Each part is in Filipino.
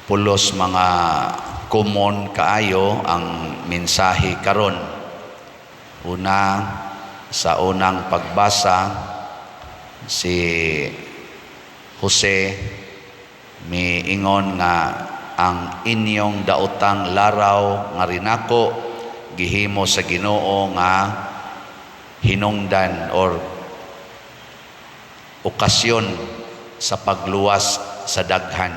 pulos mga common kaayo ang mensahe karon. Una, sa unang pagbasa, si Jose miingon nga ang inyong daotang laraw nga rinako gihimo sa Ginoo nga hinungdan or okasyon sa pagluwas sa daghan.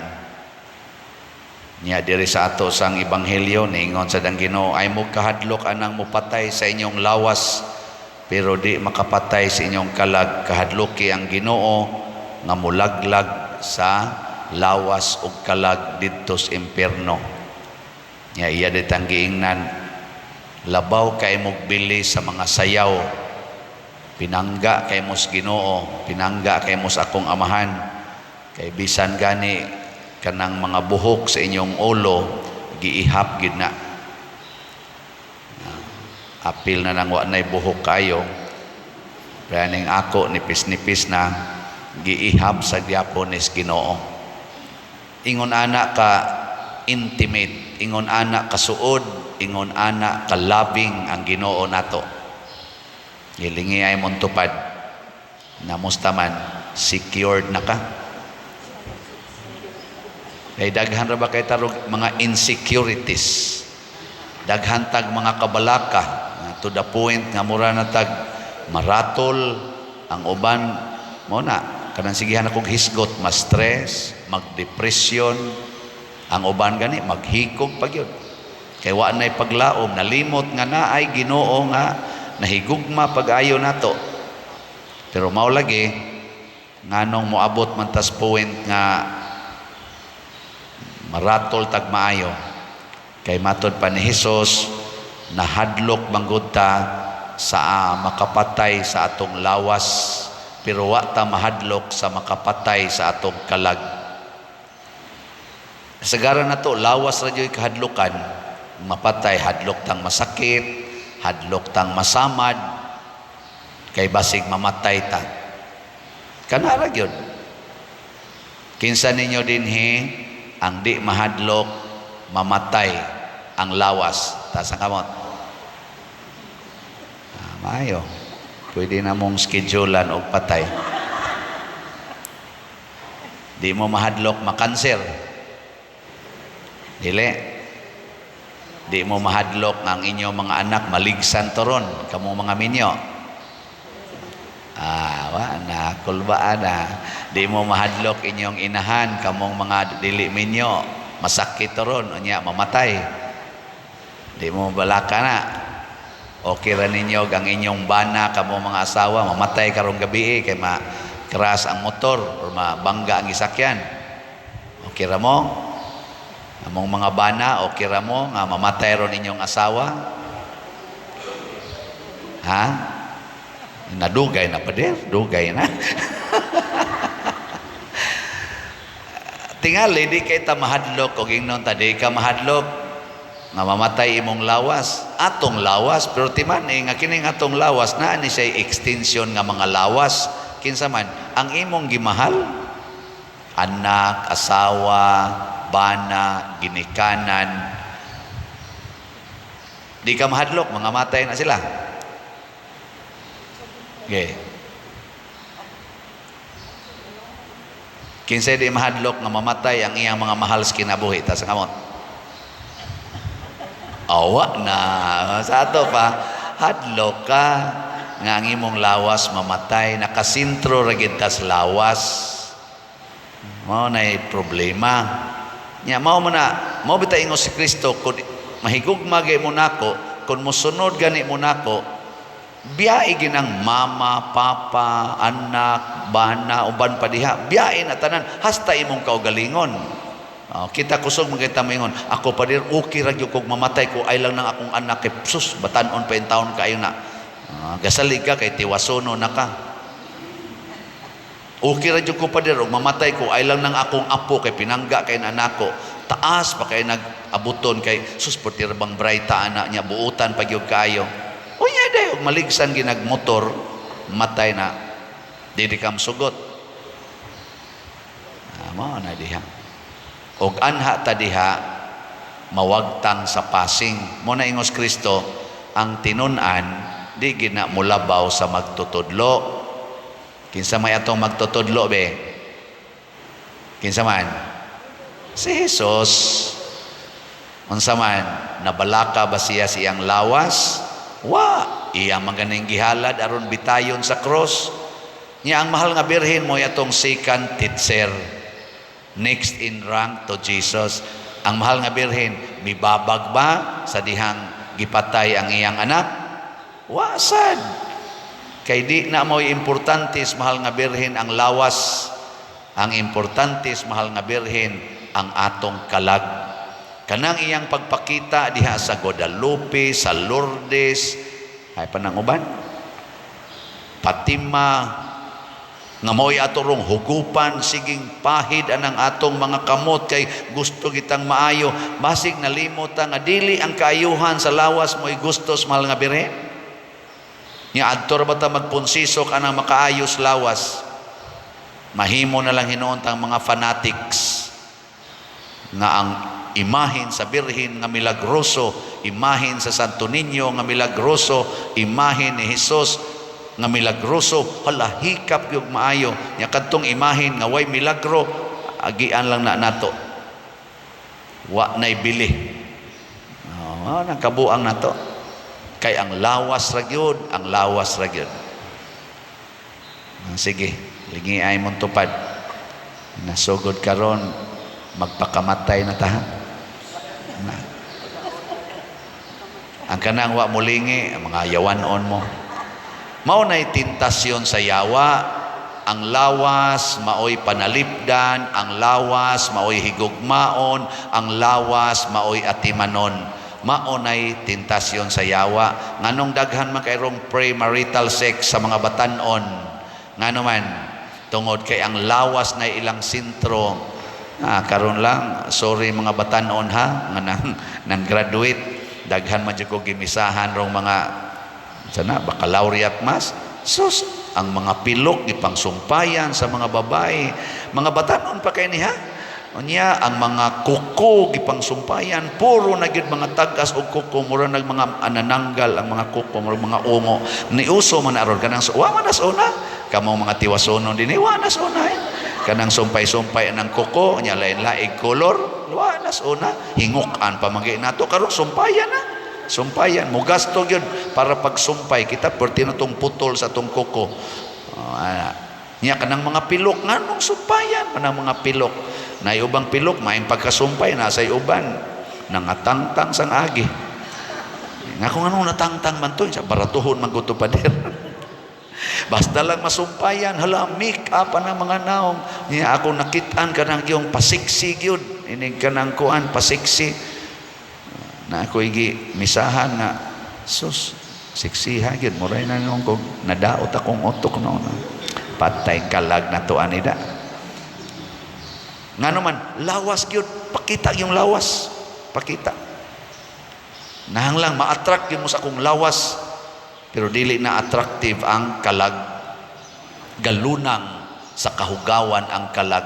Nya diri sa ato sang ebanghelyo niingon sa Ginoo, ay mo kahadlok anang mupatay sa inyong lawas pero di makapatay sa inyong kalag. Kahadloki ang Ginoo nga mulaglag sa lawas ug kalag didto sa impierno. Nya iya ditang giingnan, labaw kay mo bili sa mga sayaw, pinangga kay mo sa Ginoo, pinangga kay mo sa akong amahan, kay bisan gani kanang mga buhok sa inyong ulo giihap gid na. Apil na nang wa nay buhok kayo, kaning ako nipis-nipis na giihap sa gyapon ni Ginoo. Ingon ana ka intimate, ingon ana ka suod, ingon ana ka loving ang Ginoo nato. Gilingi ay mong tupad na mustaman secured na ka. Kay daghan ra ba kay tarog mga insecurities, daghan tag mga kabalaka to the point nga mura na tag maratol ang uban mo na kanang sigihan akong hisgot, ma-stress, mag-depression, ang uban gani maghikog pag yun. Kay wa nay paglaom, nalimot nga naay Ginoo nga nahigugma pag-ayo nato. Pero mao lagi nganong moabot man tas point nga maratol tag maayo. Kay matod pa ni Hesus, nahadlok manggod ta sa makapatay sa atong lawas, pero wa ta mahadlok sa makapatay sa atong kalag. Sagara na to, lawas ra jud kahadlokan, mapatay hadlok tang masakit, hadlok tang masamad, kay basig mamatay ta. Kana ra gyud. Kinsa ninyo dinhi ang di mahadlok mamatay ang lawas ta sa kamot? Maayo, pwede na mong schedulean og patay. Di mo mahadlok makanser, dili. Di mo mahadlok ang inyong mga anak maligsan toron kamo mga minyo. Wa na kulbaan na. Di mo mahadlok inyong inahan kamong mga dili minyo masakit toron unya mamatay. Di mo balaka na. Okay ra ninyo ang inyong bana kamong mga asawa mamatay karong gabi kay ma-crash ang motor or mabangga ang gisakyan. Okay ra mo? Among mga bana okay ra mo nga mamatay ron inyong asawa? Ha? Nadugay na pa din, dugay na. Tingali di kay ta mahadlok og ingnon ta di ka mahadlok nga mamatay imong lawas, atong lawas, pero timan nga kining atong lawas naa ni siya extension nga mga lawas. Kinsa man ang imong gimahal, anak, asawa, bana, ginikanan, di ka mahadlok mga matay na sila. Okay. Kinsay di mahadlok nga mamatay ang iyang mga mahal sa kinabuhi ta sa kamot? Awa na sa ato pa hadlok ka nga ang imong lawas mamatay, nakasintro ra gid ta sa lawas. Mao nay problema. Nya mao bitay ingon si Kristo kun mahigugma gay mo nako, kun mosunod gani mo nako, biyae ginang mama, papa, anak, bana, uban pa diha. Biyae na tanan hasta imong kaugalingon. Kita kusog magkita mingon, ako pa dir okay ra gyud kog mamatay ko ay lang nang akong anak kay sus batan-on pa in taon kaayo na. Gasalig ka kay tiwasono na ka. Okay ra gyud ko pa dir og mamatay ko ay lang nang akong apo kay pinangga kay anak ko. Taas pa kay nag-abuton kay sus pati ra bang brayta anak niya buutan pa gyud kaayo. Unya day og maligsan ginag motor matay na dili kam sugot. Mao na diha. Og anha ta diha mawagtang sa passing. Mo na ingos Kristo, ang tinun-an di gina mulabaw sa magtutudlo. Kinsa may atong magtutudlo be? Kinsa man? Si Jesus. Unsa man, nabalaka ba siya siyang lawas? Wa, iya maganing gihalad aron bitayon sa cross. Nya ang mahal nga birhen mo atong second teacher, next in rank to Jesus. Ang mahal nga birhen mibabag ba sa dihang gipatay ang iyang anak? Wa sad. Kay di na mo importante sa mahal nga birhen ang lawas. Ang importante sa mahal nga birhen ang atong kalag. Kanang iyang pagpakita diha sa Guadalupe, sa Lourdes, ay pananguban, Fatima, nga mo'y aturong hugupan, siging pahid anang atong mga kamot, kay gusto kitang maayo, basig nalimutan nga dili ang kaayuhan sa lawas mo'y gustos mahal nga birhen. Nya adtor ba ta magpunsisok anang makaayos lawas? Mahimo na lang hinuon tang mga fanatics nga ang imahin sa Birhen nga milagroso, imahin sa Santo Niño nga milagroso, imahin ni Jesus nga milagroso, hala hikap yung maayo nya kadtong imahin nga way milagro, agian lang na nato, wa nay bili. Nakabuang nato kay ang lawas ra gyud, ang lawas ra gyud. Sige, lingi ay mong tupad, nasugod karon magpakamatay na tahan. Ang kanang wa mulingi, ang mga yawanon mo. Mao nay tentasyon sa yawa. Ang lawas maoy panalipdan, ang lawas maoy higugmaon, ang lawas maoy atimanon. Mao nay tentasyon sa yawa. Nganong daghan man kayrong premarital sex sa mga batan-on. Ngano man tungod kay ang lawas na ilang sentro. Karon lang, sorry mga batanon ha, nga nang graduate, daghan man jud ko gimisahan rong mga sana baccalaureate mas. Sus, ang mga pilok gipangsumpayan sa mga babae, mga batanon pa kay niha. Unya ang mga kuko gipangsumpayan, puro na gyud mga tagas og kuko, mura nag mga anananggal ang mga kuko, mura mga ungo. Niuso man aron kanang wa man nas una, kamo mga tiwasonon dinhi wa nas una. Kanang sumpay-sumpay ng kuko nya lain-laing kolor, luanas una hingukan pamagay nato karon sumpayan na. Sumpayan mo gasto gyud para pagsumpay kita perti na tong putol sa tong kuko. Nya kanang mga pilok nganong sumpayan kanang mga pilok. Nay ubang pilok maayong pagkasumpay na say uban nangatangtang sang agi. Nga kung anong natangtang man to sa baratuhon man guto pader. Basta lang masumpayan, hala make up ang mga naong niya ako nakitaan kanang yung pasiksi gyud inig kanang kuan pasiksi na ako igi misahan na sus siksiha gyud moray na nung kog nadaot akong utok no patay kalag na to anida ngano man lawas gyud pakita yung lawas pakita nahanglang ma-attract gyud mo sa akong lawas. Pero dili na attractive ang kalag. Galunang sa kahugawan ang kalag.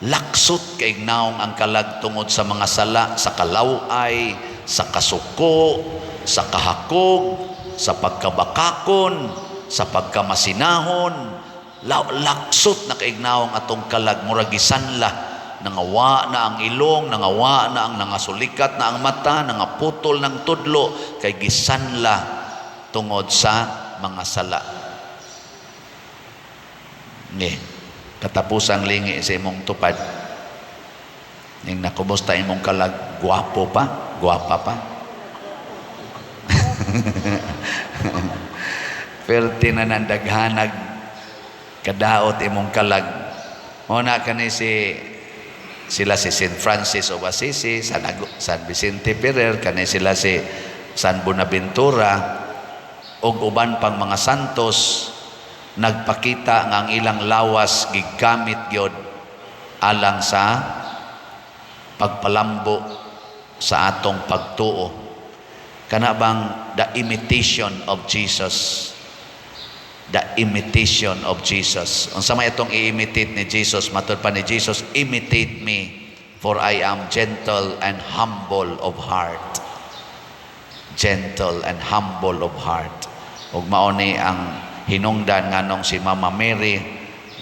Laksot kay naong ang kalag tungod sa mga sala, sa kalaway, sa kasuko, sa kahakog, sa pagkabakakon, sa pagkamasinahon. Laksot na kay naong atong kalag, muragisanla. Nangawa na ang ilong, nangawa na ang nangasulikat na ang mata, nangaputol ng tudlo, kay gisanla tungod sa mga sala. Katapusang lingi sa imong tupad. Ning nakumusta imong kalag, guwapo pa, guwapa pa. Pero tinanandaghanag kadaot imong kalag. Una kani sila si St. Francis of Assisi, San Vicente Ferrer, kani sila si San Buenaventura, og uban pang mga santos nagpakita nga ang ilang lawas gigamit gyud alang sa pagpalambo sa atong pagtuo. Kana bang the imitation of Jesus? The imitation of Jesus. Unsa may itong i-imitate ni Jesus? Matud pa ni Jesus, imitate me For I am gentle and humble of heart. Gentle and humble of heart. Ug mao ni ang hinungdan nganong si Mama Mary,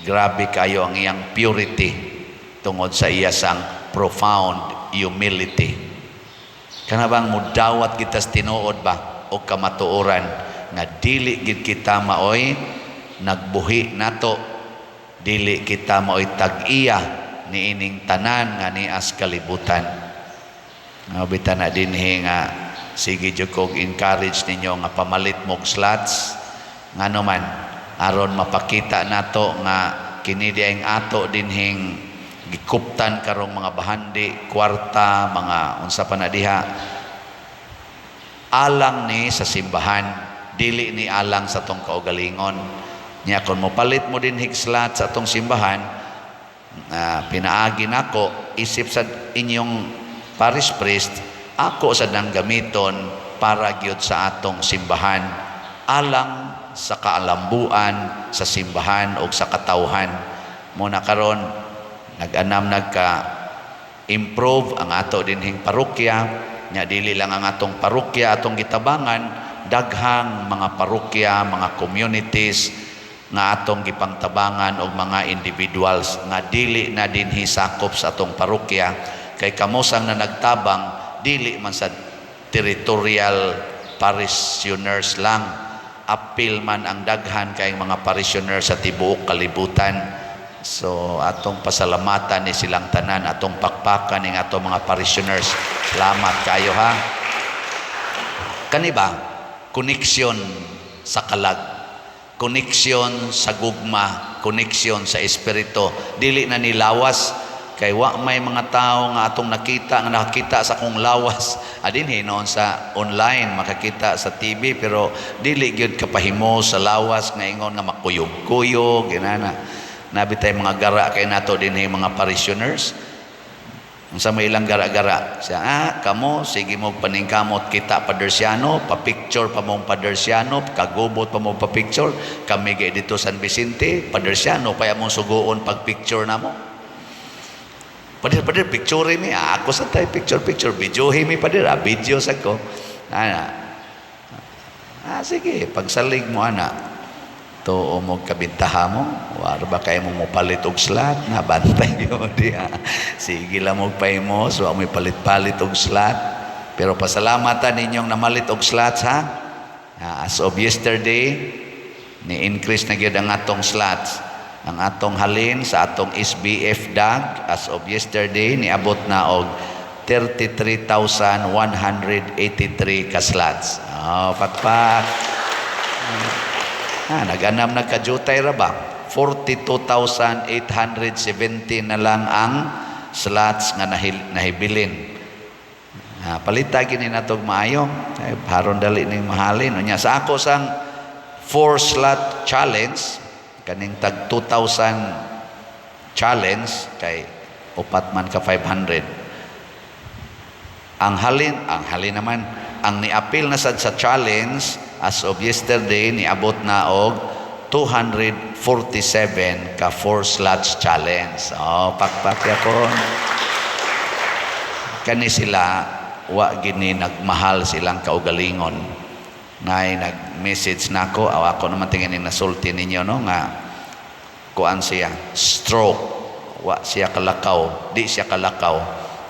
grabe kayo ang iyang purity tungod sa iya sang profound humility. Kana bang mudawat kita sa tinuod ba o kamatuoran nga dili gid kita maoy nagbuhi nato, dili kita maoy tag-iya niining tanan nga nias kalibutan. Bitan na dinhi nga sige jud kog encourage ninyo nga pamalit mog slots ngano man aron mapakita nato nga kini diayng ato dinhing gikuptan karong mga bahandi, kwarta, mga unsa pa na diha, alang ni sa simbahan, dili ni alang sa tong kaugalingon. Nya kon mopalit mo din higslat sa atong simbahan, pinaagi nako isip sa inyong parish priest, ako sa nang gamiton para gyud sa atong simbahan, alang sa kaalambuan sa simbahan o sa katawhan. Muna karon nag-anam nagka-improve ang ato dinhing parokya, nya dili lang ang atong parokya atong gitabangan, daghang mga parokya, mga communities nga atong gipangtabangan og mga individuals nga dili na dinhi sakop sa atong parokya, kay kamosang na nagtabang dili man sa territorial parishioners lang, apil man ang daghan kay mga parishioners sa tibuok kalibutan. So atong pasalamatan ni silang tanan, atong pakpakan ning atong mga parishioners. Salamat kayo ha. Kani ba koneksyon sa kalag, koneksyon sa gugma, koneksyon sa espiritu, dili na nilawas. Kay wa may mga tao nga atong nakita nga nakakita sa kong lawas adin hinon sa online, makakita sa TV, pero dili gyud kapahimo sa lawas nga ingon nga makuyog-kuyog ginana. Nabitay mga gara kay nato dinhi mga parishioners. Unsa may ilang gara-gara siya, kamo sige mo paningkamot kita padersiano, pa-picture pa mong padersiano, kagubot pa mong pa-picture, kami gay dito San Vicente padersiano pa among suguon pag-picture namo. Padir picture mi, ako sa tay picture video mi padir, video sa ko. Sige, pagsalig mo ana. To mo kabintaha mo, war ba kay mo mopalit og slot, na bantay yo diha. Sige lang mo pahimo, so mo palit-palit og slot. Pero pasalamatan ninyong namalit og slots ha. As of yesterday, ni-increase na gyud ang atong slots. Ang atong halin sa atong SBF DAG as of yesterday niabot na og 33,183 ka slots. Pakpak. Nag-anam nagkajutay ra ba? 42,870 na lang ang slots nga nahibilin. Palita gini natog maayo. Haron dali ning mahalin. Unya sa ako sang 4-slot challenge, kaning tag 2,000 challenge kay upat man ka 500. Ang halin naman ang niapil na sad sa challenge as of yesterday niabot na og 247 ka 4 slots challenge. Pakpak yapon. Kani sila wa gini nagmahal silang kaugalingon. Nay nag-message nako, ako naman tingin nasulti ninyo no nga kuan siya stroke, wa siya kalakaw, di siya kalakaw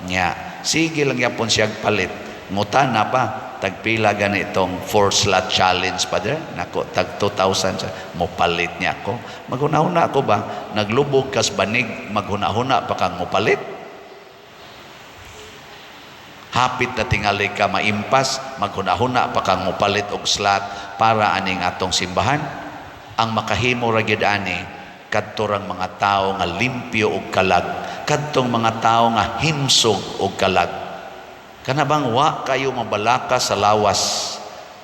nya. Sige lang yapon siya palit. Ngutana pa tagpila ganitong 4-slot challenge pa der, nako tag 2,000 siya mo palit niya ako. Maghuna-huna ako ba naglubog kas banig, maghuna-huna pa kang mo palit. Hapit na tingali ka maimpas, maghuna-huna pa kang mupalit og slot para aning atong simbahan. Ang makahimo ra gyud ani kadtorang mga tao nga limpyo og kalag, kadtong mga tao nga himsog og kalag. Kana bang wa kayo mabalaka sa lawas.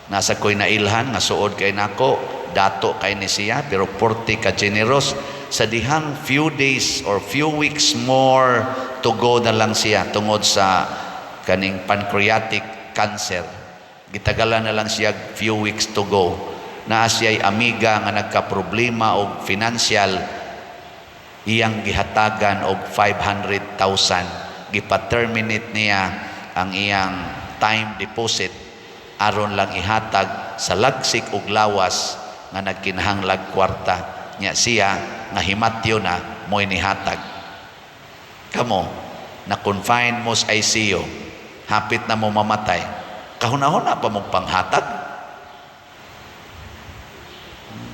Nasa ko'y nailhan nga suod kay nako, dato kay ni siya pero 40 ka generous. Sa dihang few days or few weeks more to go na lang siya tungod sa kaning pancreatic cancer. Gitagalan na lang siya few weeks to go. Naa siya'y amiga nga nagka-problema og financial, iyang gihatagan og 500,000 gipa-terminate niya ang iyang time deposit aron lang ihatag sa lagsik ug lawas nga nagkinahanglag kwarta nya siya nga himatyo na mo'y nihatag. Kamo na confine mo sa ICU, hapit na mo mamatay, kahuna-huna pa mong panghatag.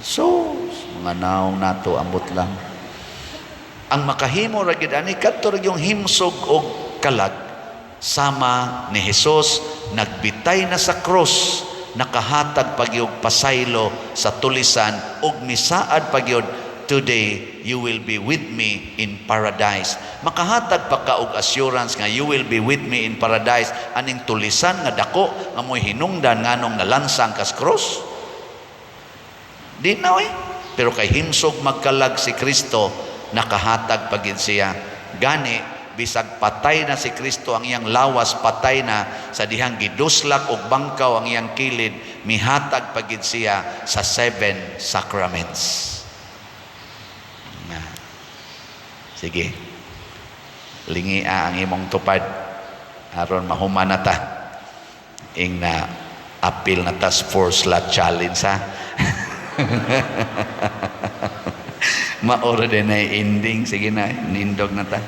So mga naong nato ambot lang ang makahimo ra gid ani kadto ra yung himsog og kalag sama ni Hesus nagbitay na sa cross, nakahatag pagyog pasaylo sa tulisan ug misaad pagyod, today you will be with me in paradise. Makahatag pa ka og assurance nga you will be with me in paradise, aning tulisan nga dako nga mo'y hinungdan nganong nalansang kas cross. Di na pero kay himsog magkalag si Kristo, nakahatag pagid siya. Gani bisag patay na si Kristo ang iyang lawas, patay na sa dihang giduslak og bangkaw ang iyang kilid, mihatag pagid siya sa 7 sacraments. Sige, lingia ang imong tupad aron mahuman na ta ing na appeal na tas 4 slot challenge ha. Maoro din na ending. Sige na, nindog na ta.